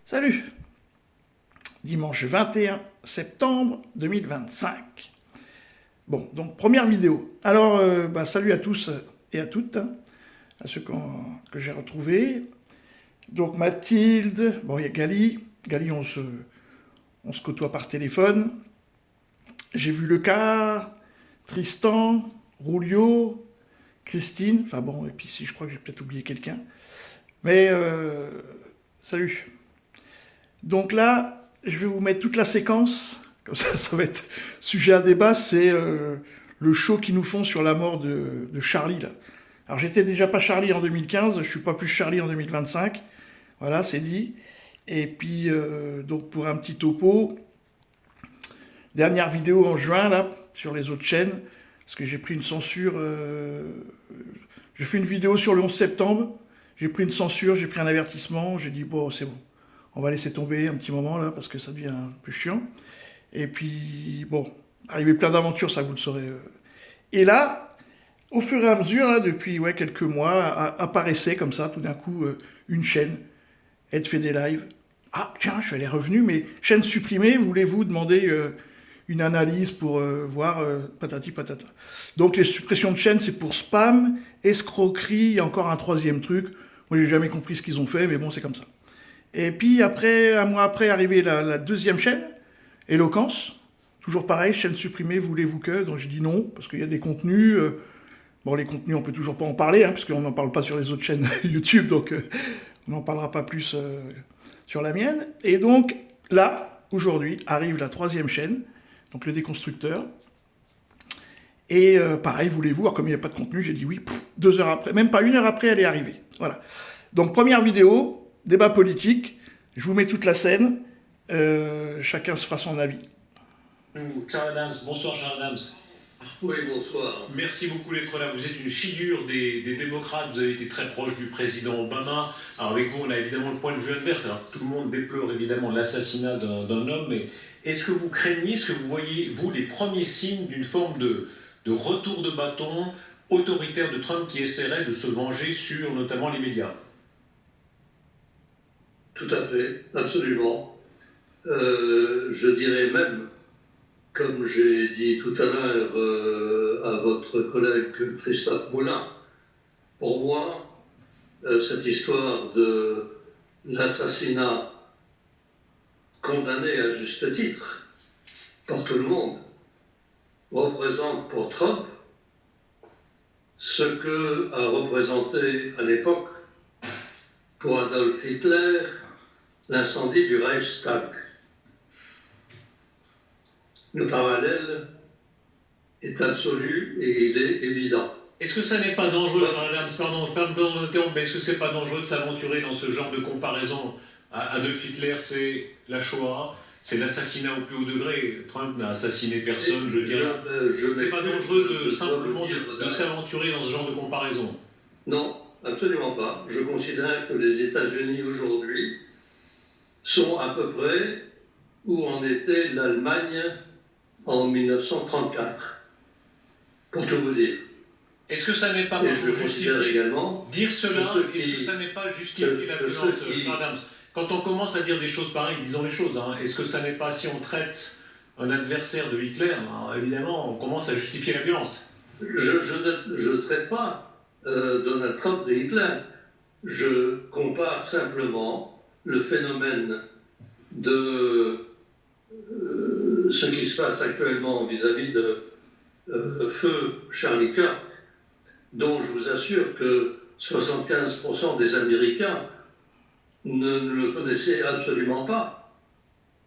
Salut! Dimanche 21 septembre 2025. Bon, donc première vidéo. Alors, salut à tous et à toutes, hein, à ceux que j'ai retrouvés. Donc Mathilde, bon, il y a Gali. Gali, on se côtoie par téléphone. J'ai vu Lecard, Tristan, Roulio, Christine. Enfin bon, et puis si je crois que j'ai peut-être oublié quelqu'un. Mais, salut. Donc là, je vais vous mettre toute la séquence, comme ça va être sujet à débat, c'est le show qu'ils nous font sur la mort de Charlie, là. Alors j'étais déjà pas Charlie en 2015, je suis pas plus Charlie en 2025, voilà, c'est dit. Et puis, donc pour un petit topo, dernière vidéo en juin, là, sur les autres chaînes, parce que j'ai pris une censure, j'ai fait une vidéo sur le 11 septembre, j'ai pris une censure, j'ai pris un avertissement, j'ai dit, bon, c'est bon. On va laisser tomber un petit moment là parce que ça devient un peu chiant. Et puis bon, arrivé plein d'aventures, ça vous le saurez. Et là, au fur et à mesure, là, depuis quelques mois, apparaissait comme ça tout d'un coup une chaîne. Elle fait des lives. Ah tiens, je suis allé revenu, mais chaîne supprimée, voulez-vous demander une analyse pour voir patati patata. Donc les suppressions de chaînes, c'est pour spam, escroquerie, et encore un troisième truc. Moi j'ai jamais compris ce qu'ils ont fait, mais bon c'est comme ça. Et puis après, un mois après, arrivée la deuxième chaîne, Éloquence. Toujours pareil, chaîne supprimée, voulez-vous que? Donc j'ai dit non, parce qu'il y a des contenus. Bon, les contenus, on peut toujours pas en parler, hein, parce qu'on n'en parle pas sur les autres chaînes YouTube, donc on n'en parlera pas plus sur la mienne. Et donc là, aujourd'hui, arrive la troisième chaîne, donc le déconstructeur. Et pareil, voulez-vous, alors comme il n'y a pas de contenu, j'ai dit oui, 2 heures après, même pas 1 heure après, elle est arrivée. Voilà. Donc première vidéo, débat politique, je vous mets toute la scène, chacun se fera son avis. Charles Adams, bonsoir Charles Adams. Oui, bonsoir. Merci beaucoup d'être là. Vous êtes une figure des démocrates, vous avez été très proche du président Obama. Alors avec vous, on a évidemment le point de vue adverse. Alors tout le monde déplore évidemment l'assassinat d'un homme, mais est-ce que vous craignez, est-ce que vous voyez, vous, les premiers signes d'une forme de retour de bâton autoritaire de Trump qui essaierait de se venger sur notamment les médias? Tout à fait, absolument. Je dirais même, comme j'ai dit tout à l'heure à votre collègue Christophe Moulin, pour moi, cette histoire de l'assassinat condamné à juste titre par tout le monde représente pour Trump ce que a représenté à l'époque pour Adolf Hitler l'incendie du Reichstag. Le parallèle est absolu et il est évident. Est-ce que ça n'est pas dangereux, Charles Adams, pardon de m'interrompre, mais est-ce que c'est pas dangereux de s'aventurer dans ce genre de comparaison? Adolf Hitler, c'est la Shoah, c'est l'assassinat au plus haut degré. Trump n'a assassiné personne, je dirais. C'est pas dangereux de simplement de s'aventurer dans ce genre de comparaison? Non, absolument pas. Je considère que les États-Unis aujourd'hui sont à peu près où en était l'Allemagne en 1934, pour tout vous dire. Est-ce que ça n'est pas justifié dire cela? Est-ce que ça n'est pas justifié la violence, Charles Adams? Quand on commence à dire des choses pareilles, disons les choses, hein, est-ce que ça n'est pas, si on traite un adversaire de Hitler, hein, évidemment, on commence à justifier la violence? Je ne traite pas Donald Trump de Hitler. Je compare simplement le phénomène de ce qui se passe actuellement vis-à-vis de feu Charlie Kirk, dont je vous assure que 75% des Américains ne le connaissaient absolument pas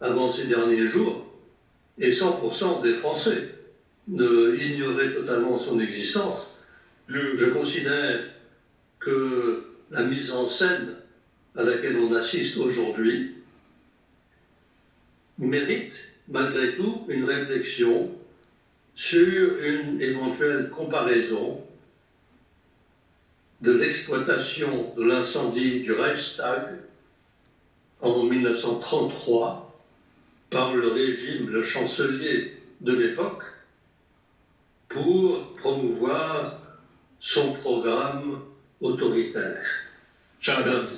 avant ces derniers jours, et 100% des Français ignoraient totalement son existence. Je considère que la mise en scène à laquelle on assiste aujourd'hui mérite malgré tout une réflexion sur une éventuelle comparaison de l'exploitation de l'incendie du Reichstag en 1933 par le régime, le chancelier de l'époque, pour promouvoir son programme autoritaire. Charles Adams.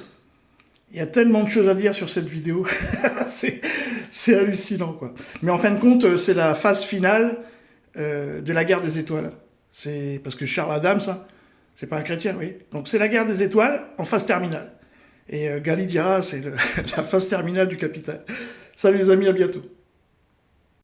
Il y a tellement de choses à dire sur cette vidéo, c'est hallucinant, quoi. Mais en fin de compte, c'est la phase finale de la guerre des étoiles. C'est parce que Charles Adams, hein, c'est pas un chrétien, oui. Donc c'est la guerre des étoiles en phase terminale. Et Gali dira, c'est la phase terminale du capital. Salut les amis, à bientôt.